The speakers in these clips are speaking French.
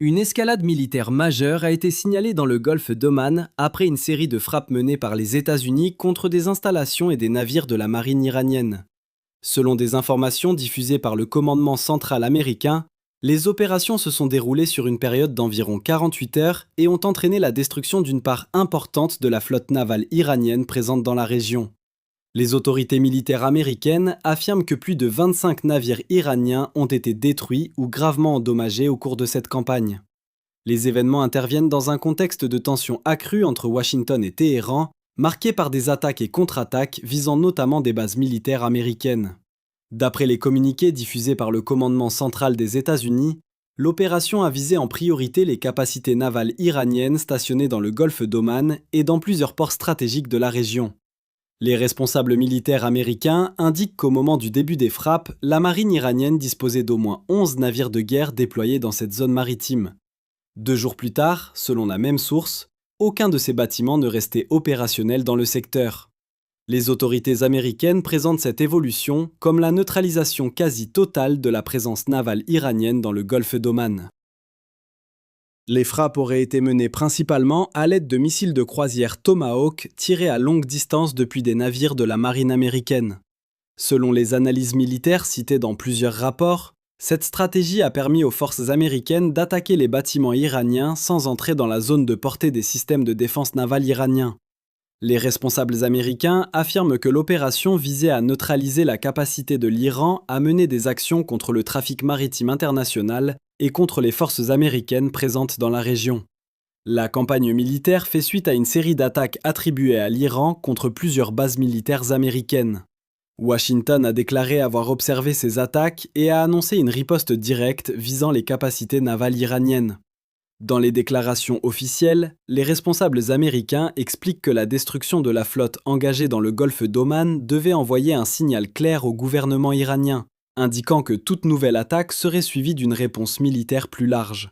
Une escalade militaire majeure a été signalée dans le golfe d'Oman après une série de frappes menées par les États-Unis contre des installations et des navires de la marine iranienne. Selon des informations diffusées par le commandement central américain, les opérations se sont déroulées sur une période d'environ 48 heures et ont entraîné la destruction d'une part importante de la flotte navale iranienne présente dans la région. Les autorités militaires américaines affirment que plus de 25 navires iraniens ont été détruits ou gravement endommagés au cours de cette campagne. Les événements interviennent dans un contexte de tension accrue entre Washington et Téhéran, marqué par des attaques et contre-attaques visant notamment des bases militaires américaines. D'après les communiqués diffusés par le commandement central des États-Unis, l'opération a visé en priorité les capacités navales iraniennes stationnées dans le golfe d'Oman et dans plusieurs ports stratégiques de la région. Les responsables militaires américains indiquent qu'au moment du début des frappes, la marine iranienne disposait d'au moins 11 navires de guerre déployés dans cette zone maritime. 2 jours plus tard, selon la même source, aucun de ces bâtiments ne restait opérationnel dans le secteur. Les autorités américaines présentent cette évolution comme la neutralisation quasi totale de la présence navale iranienne dans le golfe d'Oman. Les frappes auraient été menées principalement à l'aide de missiles de croisière Tomahawk tirés à longue distance depuis des navires de la marine américaine. Selon les analyses militaires citées dans plusieurs rapports, cette stratégie a permis aux forces américaines d'attaquer les bâtiments iraniens sans entrer dans la zone de portée des systèmes de défense navale iraniens. Les responsables américains affirment que l'opération visait à neutraliser la capacité de l'Iran à mener des actions contre le trafic maritime international et contre les forces américaines présentes dans la région. La campagne militaire fait suite à une série d'attaques attribuées à l'Iran contre plusieurs bases militaires américaines. Washington a déclaré avoir observé ces attaques et a annoncé une riposte directe visant les capacités navales iraniennes. Dans les déclarations officielles, les responsables américains expliquent que la destruction de la flotte engagée dans le golfe d'Oman devait envoyer un signal clair au gouvernement iranien, indiquant que toute nouvelle attaque serait suivie d'une réponse militaire plus large.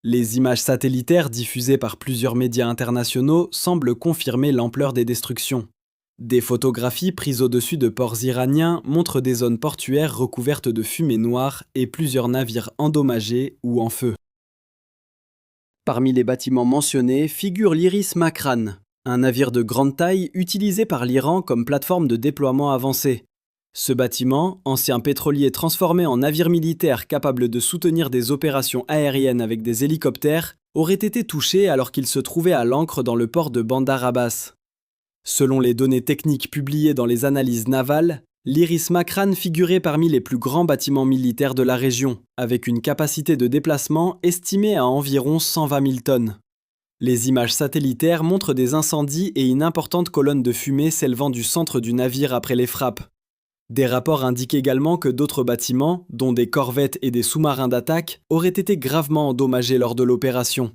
Les images satellitaires diffusées par plusieurs médias internationaux semblent confirmer l'ampleur des destructions. Des photographies prises au-dessus de ports iraniens montrent des zones portuaires recouvertes de fumée noire et plusieurs navires endommagés ou en feu. Parmi les bâtiments mentionnés figure l'Iris Makran, un navire de grande taille utilisé par l'Iran comme plateforme de déploiement avancé. Ce bâtiment, ancien pétrolier transformé en navire militaire capable de soutenir des opérations aériennes avec des hélicoptères, aurait été touché alors qu'il se trouvait à l'ancre dans le port de Bandar Abbas. Selon les données techniques publiées dans les analyses navales, l'Iris Makran figurait parmi les plus grands bâtiments militaires de la région, avec une capacité de déplacement estimée à environ 120 000 tonnes. Les images satellitaires montrent des incendies et une importante colonne de fumée s'élevant du centre du navire après les frappes. Des rapports indiquent également que d'autres bâtiments, dont des corvettes et des sous-marins d'attaque, auraient été gravement endommagés lors de l'opération.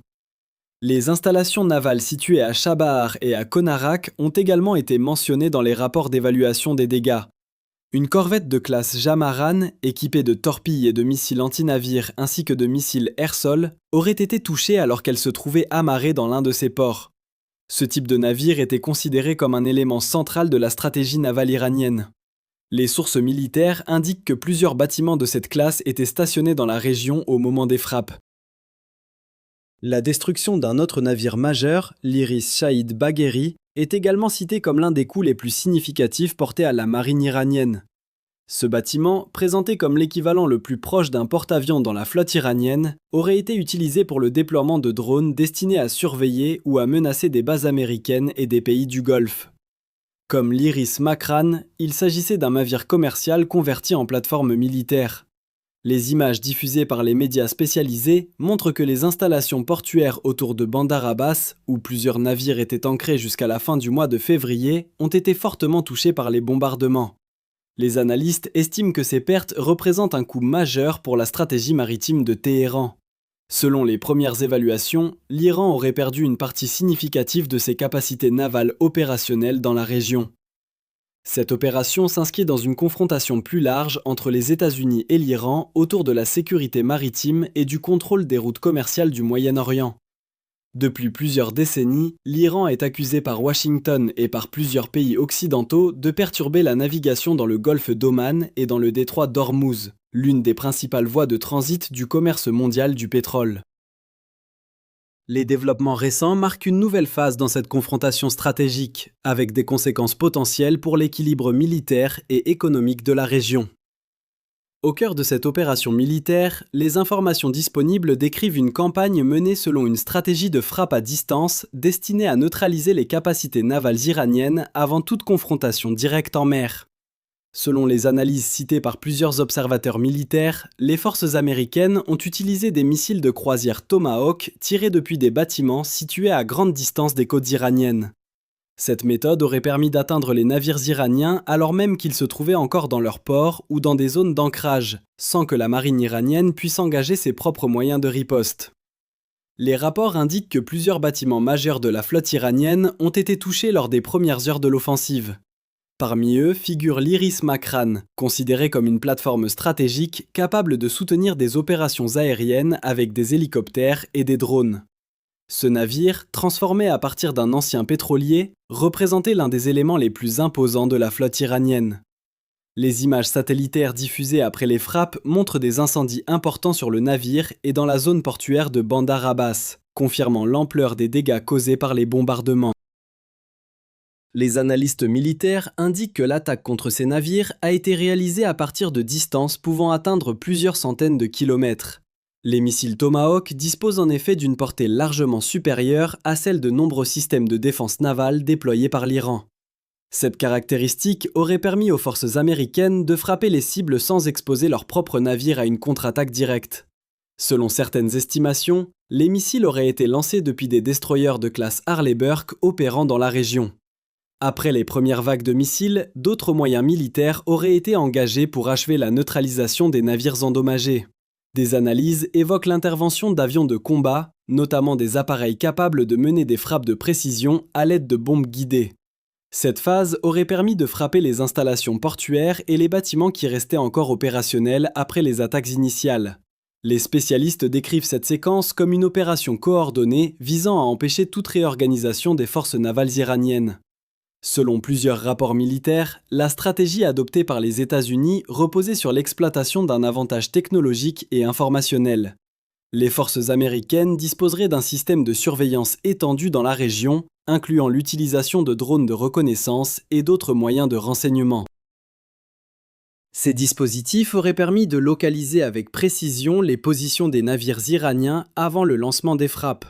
Les installations navales situées à Chabahar et à Konarak ont également été mentionnées dans les rapports d'évaluation des dégâts. Une corvette de classe Jamaran, équipée de torpilles et de missiles anti-navires ainsi que de missiles air-sol, aurait été touchée alors qu'elle se trouvait amarrée dans l'un de ses ports. Ce type de navire était considéré comme un élément central de la stratégie navale iranienne. Les sources militaires indiquent que plusieurs bâtiments de cette classe étaient stationnés dans la région au moment des frappes. La destruction d'un autre navire majeur, l'Iris Shahid Bagheri, est également citée comme l'un des coups les plus significatifs portés à la marine iranienne. Ce bâtiment, présenté comme l'équivalent le plus proche d'un porte-avions dans la flotte iranienne, aurait été utilisé pour le déploiement de drones destinés à surveiller ou à menacer des bases américaines et des pays du Golfe. Comme l'Iris Makran, il s'agissait d'un navire commercial converti en plateforme militaire. Les images diffusées par les médias spécialisés montrent que les installations portuaires autour de Bandar Abbas, où plusieurs navires étaient ancrés jusqu'à la fin du mois de février, ont été fortement touchées par les bombardements. Les analystes estiment que ces pertes représentent un coût majeur pour la stratégie maritime de Téhéran. Selon les premières évaluations, l'Iran aurait perdu une partie significative de ses capacités navales opérationnelles dans la région. Cette opération s'inscrit dans une confrontation plus large entre les États-Unis et l'Iran autour de la sécurité maritime et du contrôle des routes commerciales du Moyen-Orient. Depuis plusieurs décennies, l'Iran est accusé par Washington et par plusieurs pays occidentaux de perturber la navigation dans le golfe d'Oman et dans le détroit d'Ormuz, l'une des principales voies de transit du commerce mondial du pétrole. Les développements récents marquent une nouvelle phase dans cette confrontation stratégique, avec des conséquences potentielles pour l'équilibre militaire et économique de la région. Au cœur de cette opération militaire, les informations disponibles décrivent une campagne menée selon une stratégie de frappe à distance destinée à neutraliser les capacités navales iraniennes avant toute confrontation directe en mer. Selon les analyses citées par plusieurs observateurs militaires, les forces américaines ont utilisé des missiles de croisière Tomahawk tirés depuis des bâtiments situés à grande distance des côtes iraniennes. Cette méthode aurait permis d'atteindre les navires iraniens alors même qu'ils se trouvaient encore dans leurs ports ou dans des zones d'ancrage, sans que la marine iranienne puisse engager ses propres moyens de riposte. Les rapports indiquent que plusieurs bâtiments majeurs de la flotte iranienne ont été touchés lors des premières heures de l'offensive. Parmi eux figure l'Iris Makran, considérée comme une plateforme stratégique capable de soutenir des opérations aériennes avec des hélicoptères et des drones. Ce navire, transformé à partir d'un ancien pétrolier, représentait l'un des éléments les plus imposants de la flotte iranienne. Les images satellitaires diffusées après les frappes montrent des incendies importants sur le navire et dans la zone portuaire de Bandar Abbas, confirmant l'ampleur des dégâts causés par les bombardements. Les analystes militaires indiquent que l'attaque contre ces navires a été réalisée à partir de distances pouvant atteindre plusieurs centaines de kilomètres. Les missiles Tomahawk disposent en effet d'une portée largement supérieure à celle de nombreux systèmes de défense navale déployés par l'Iran. Cette caractéristique aurait permis aux forces américaines de frapper les cibles sans exposer leurs propres navires à une contre-attaque directe. Selon certaines estimations, les missiles auraient été lancés depuis des destroyers de classe Harley Burke opérant dans la région. Après les premières vagues de missiles, d'autres moyens militaires auraient été engagés pour achever la neutralisation des navires endommagés. Des analyses évoquent l'intervention d'avions de combat, notamment des appareils capables de mener des frappes de précision à l'aide de bombes guidées. Cette phase aurait permis de frapper les installations portuaires et les bâtiments qui restaient encore opérationnels après les attaques initiales. Les spécialistes décrivent cette séquence comme une opération coordonnée visant à empêcher toute réorganisation des forces navales iraniennes. Selon plusieurs rapports militaires, la stratégie adoptée par les États-Unis reposait sur l'exploitation d'un avantage technologique et informationnel. Les forces américaines disposeraient d'un système de surveillance étendu dans la région, incluant l'utilisation de drones de reconnaissance et d'autres moyens de renseignement. Ces dispositifs auraient permis de localiser avec précision les positions des navires iraniens avant le lancement des frappes.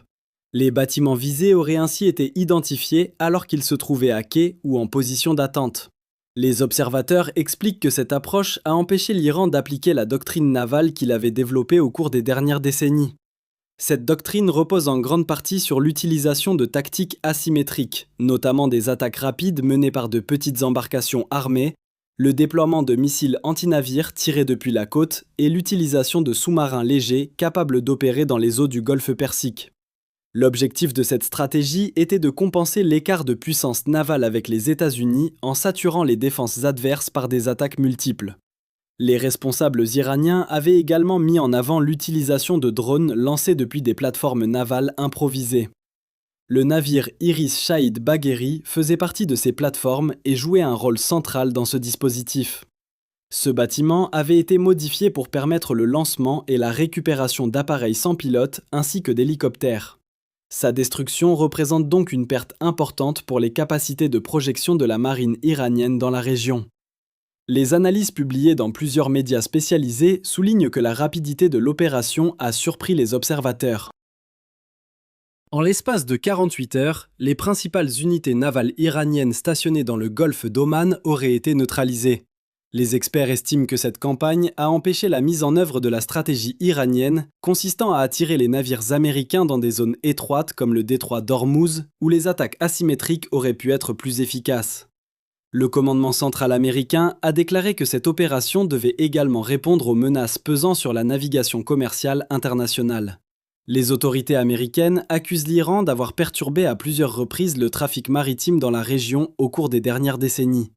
Les bâtiments visés auraient ainsi été identifiés alors qu'ils se trouvaient à quai ou en position d'attente. Les observateurs expliquent que cette approche a empêché l'Iran d'appliquer la doctrine navale qu'il avait développée au cours des dernières décennies. Cette doctrine repose en grande partie sur l'utilisation de tactiques asymétriques, notamment des attaques rapides menées par de petites embarcations armées, le déploiement de missiles antinavires tirés depuis la côte et l'utilisation de sous-marins légers capables d'opérer dans les eaux du golfe Persique. L'objectif de cette stratégie était de compenser l'écart de puissance navale avec les États-Unis en saturant les défenses adverses par des attaques multiples. Les responsables iraniens avaient également mis en avant l'utilisation de drones lancés depuis des plateformes navales improvisées. Le navire Iris Shahid Bagheri faisait partie de ces plateformes et jouait un rôle central dans ce dispositif. Ce bâtiment avait été modifié pour permettre le lancement et la récupération d'appareils sans pilote ainsi que d'hélicoptères. Sa destruction représente donc une perte importante pour les capacités de projection de la marine iranienne dans la région. Les analyses publiées dans plusieurs médias spécialisés soulignent que la rapidité de l'opération a surpris les observateurs. En l'espace de 48 heures, les principales unités navales iraniennes stationnées dans le golfe d'Oman auraient été neutralisées. Les experts estiment que cette campagne a empêché la mise en œuvre de la stratégie iranienne consistant à attirer les navires américains dans des zones étroites comme le détroit d'Ormuz où les attaques asymétriques auraient pu être plus efficaces. Le commandement central américain a déclaré que cette opération devait également répondre aux menaces pesant sur la navigation commerciale internationale. Les autorités américaines accusent l'Iran d'avoir perturbé à plusieurs reprises le trafic maritime dans la région au cours des dernières décennies.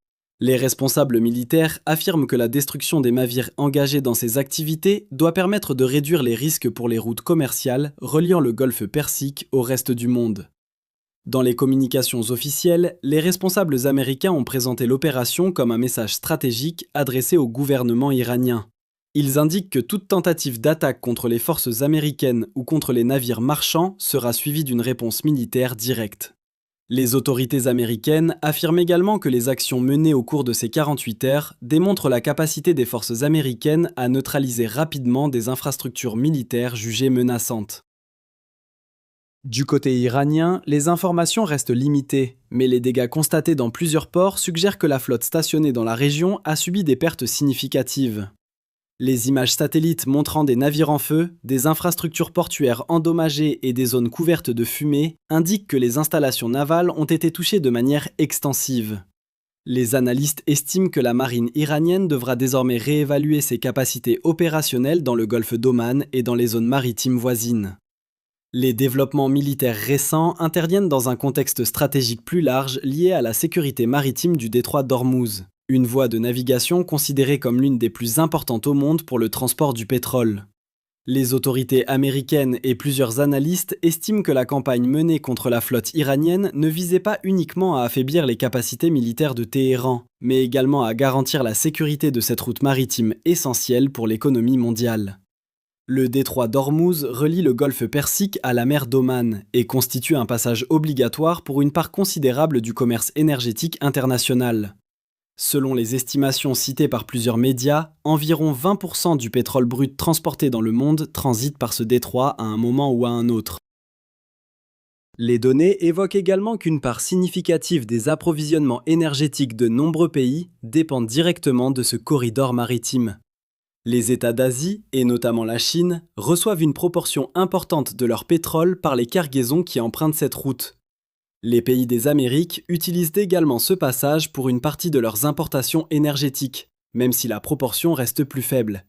Les responsables militaires affirment que la destruction des navires engagés dans ces activités doit permettre de réduire les risques pour les routes commerciales reliant le golfe Persique au reste du monde. Dans les communications officielles, les responsables américains ont présenté l'opération comme un message stratégique adressé au gouvernement iranien. Ils indiquent que toute tentative d'attaque contre les forces américaines ou contre les navires marchands sera suivie d'une réponse militaire directe. Les autorités américaines affirment également que les actions menées au cours de ces 48 heures démontrent la capacité des forces américaines à neutraliser rapidement des infrastructures militaires jugées menaçantes. Du côté iranien, les informations restent limitées, mais les dégâts constatés dans plusieurs ports suggèrent que la flotte stationnée dans la région a subi des pertes significatives. Les images satellites montrant des navires en feu, des infrastructures portuaires endommagées et des zones couvertes de fumée indiquent que les installations navales ont été touchées de manière extensive. Les analystes estiment que la marine iranienne devra désormais réévaluer ses capacités opérationnelles dans le golfe d'Oman et dans les zones maritimes voisines. Les développements militaires récents interviennent dans un contexte stratégique plus large lié à la sécurité maritime du détroit d'Ormuz, une voie de navigation considérée comme l'une des plus importantes au monde pour le transport du pétrole. Les autorités américaines et plusieurs analystes estiment que la campagne menée contre la flotte iranienne ne visait pas uniquement à affaiblir les capacités militaires de Téhéran, mais également à garantir la sécurité de cette route maritime essentielle pour l'économie mondiale. Le détroit d'Ormuz relie le golfe Persique à la mer d'Oman et constitue un passage obligatoire pour une part considérable du commerce énergétique international. Selon les estimations citées par plusieurs médias, environ 20% du pétrole brut transporté dans le monde transite par ce détroit à un moment ou à un autre. Les données évoquent également qu'une part significative des approvisionnements énergétiques de nombreux pays dépendent directement de ce corridor maritime. Les États d'Asie, et notamment la Chine, reçoivent une proportion importante de leur pétrole par les cargaisons qui empruntent cette route. Les pays des Amériques utilisent également ce passage pour une partie de leurs importations énergétiques, même si la proportion reste plus faible.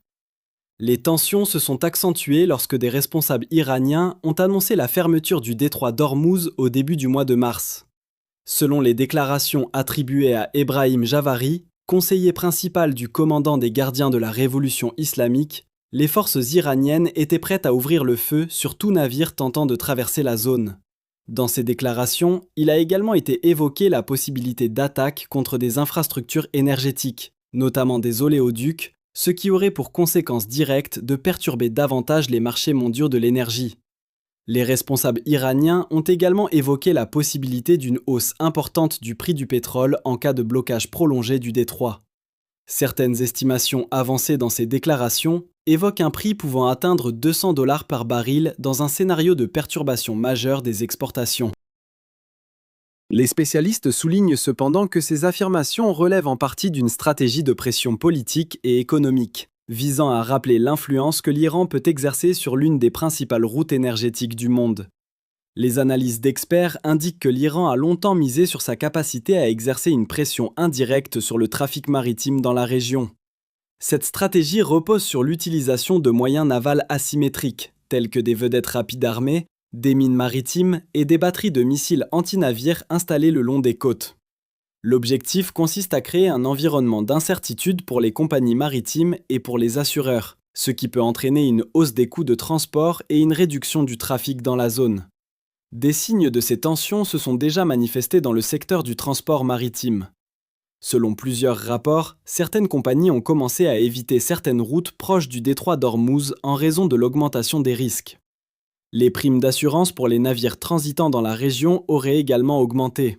Les tensions se sont accentuées lorsque des responsables iraniens ont annoncé la fermeture du détroit d'Ormuz au début du mois de mars. Selon les déclarations attribuées à Ebrahim Javari, conseiller principal du commandant des gardiens de la révolution islamique, les forces iraniennes étaient prêtes à ouvrir le feu sur tout navire tentant de traverser la zone. Dans ces déclarations, il a également été évoqué la possibilité d'attaques contre des infrastructures énergétiques, notamment des oléoducs, ce qui aurait pour conséquence directe de perturber davantage les marchés mondiaux de l'énergie. Les responsables iraniens ont également évoqué la possibilité d'une hausse importante du prix du pétrole en cas de blocage prolongé du détroit. Certaines estimations avancées dans ces déclarations évoquent un prix pouvant atteindre $200 par baril dans un scénario de perturbation majeure des exportations. Les spécialistes soulignent cependant que ces affirmations relèvent en partie d'une stratégie de pression politique et économique, visant à rappeler l'influence que l'Iran peut exercer sur l'une des principales routes énergétiques du monde. Les analyses d'experts indiquent que l'Iran a longtemps misé sur sa capacité à exercer une pression indirecte sur le trafic maritime dans la région. Cette stratégie repose sur l'utilisation de moyens navals asymétriques, tels que des vedettes rapides armées, des mines maritimes et des batteries de missiles anti-navires installées le long des côtes. L'objectif consiste à créer un environnement d'incertitude pour les compagnies maritimes et pour les assureurs, ce qui peut entraîner une hausse des coûts de transport et une réduction du trafic dans la zone. Des signes de ces tensions se sont déjà manifestés dans le secteur du transport maritime. Selon plusieurs rapports, certaines compagnies ont commencé à éviter certaines routes proches du détroit d'Ormuz en raison de l'augmentation des risques. Les primes d'assurance pour les navires transitant dans la région auraient également augmenté.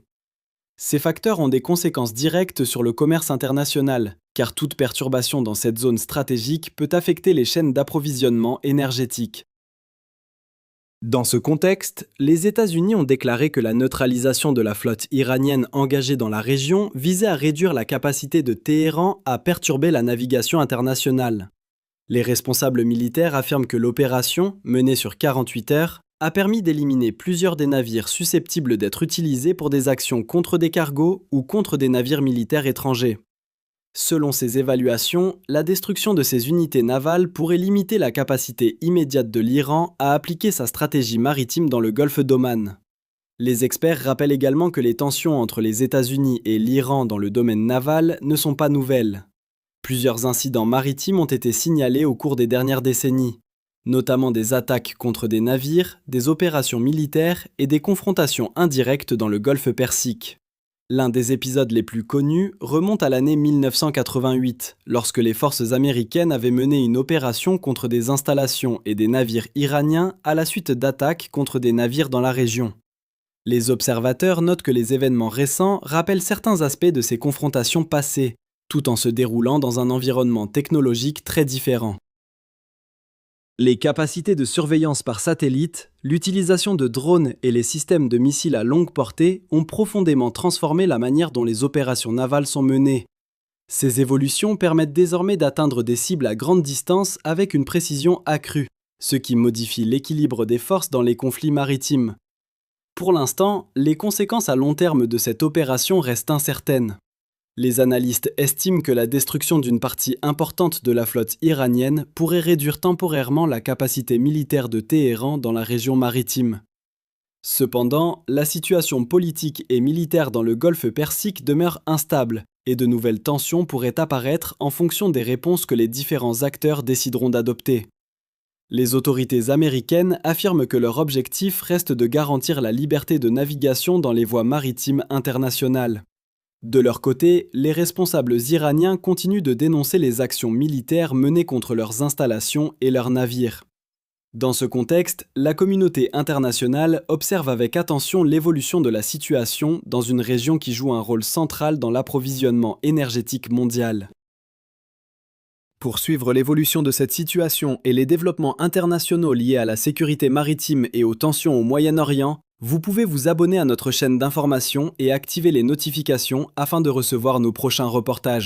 Ces facteurs ont des conséquences directes sur le commerce international, car toute perturbation dans cette zone stratégique peut affecter les chaînes d'approvisionnement énergétique. Dans ce contexte, les États-Unis ont déclaré que la neutralisation de la flotte iranienne engagée dans la région visait à réduire la capacité de Téhéran à perturber la navigation internationale. Les responsables militaires affirment que l'opération, menée sur 48 heures, a permis d'éliminer plusieurs des navires susceptibles d'être utilisés pour des actions contre des cargos ou contre des navires militaires étrangers. Selon ces évaluations, la destruction de ces unités navales pourrait limiter la capacité immédiate de l'Iran à appliquer sa stratégie maritime dans le golfe d'Oman. Les experts rappellent également que les tensions entre les États-Unis et l'Iran dans le domaine naval ne sont pas nouvelles. Plusieurs incidents maritimes ont été signalés au cours des dernières décennies, notamment des attaques contre des navires, des opérations militaires et des confrontations indirectes dans le golfe Persique. L'un des épisodes les plus connus remonte à l'année 1988, lorsque les forces américaines avaient mené une opération contre des installations et des navires iraniens à la suite d'attaques contre des navires dans la région. Les observateurs notent que les événements récents rappellent certains aspects de ces confrontations passées, tout en se déroulant dans un environnement technologique très différent. Les capacités de surveillance par satellite, l'utilisation de drones et les systèmes de missiles à longue portée ont profondément transformé la manière dont les opérations navales sont menées. Ces évolutions permettent désormais d'atteindre des cibles à grande distance avec une précision accrue, ce qui modifie l'équilibre des forces dans les conflits maritimes. Pour l'instant, les conséquences à long terme de cette opération restent incertaines. Les analystes estiment que la destruction d'une partie importante de la flotte iranienne pourrait réduire temporairement la capacité militaire de Téhéran dans la région maritime. Cependant, la situation politique et militaire dans le golfe Persique demeure instable et de nouvelles tensions pourraient apparaître en fonction des réponses que les différents acteurs décideront d'adopter. Les autorités américaines affirment que leur objectif reste de garantir la liberté de navigation dans les voies maritimes internationales. De leur côté, les responsables iraniens continuent de dénoncer les actions militaires menées contre leurs installations et leurs navires. Dans ce contexte, la communauté internationale observe avec attention l'évolution de la situation dans une région qui joue un rôle central dans l'approvisionnement énergétique mondial. Pour suivre l'évolution de cette situation et les développements internationaux liés à la sécurité maritime et aux tensions au Moyen-Orient, vous pouvez vous abonner à notre chaîne d'information et activer les notifications afin de recevoir nos prochains reportages.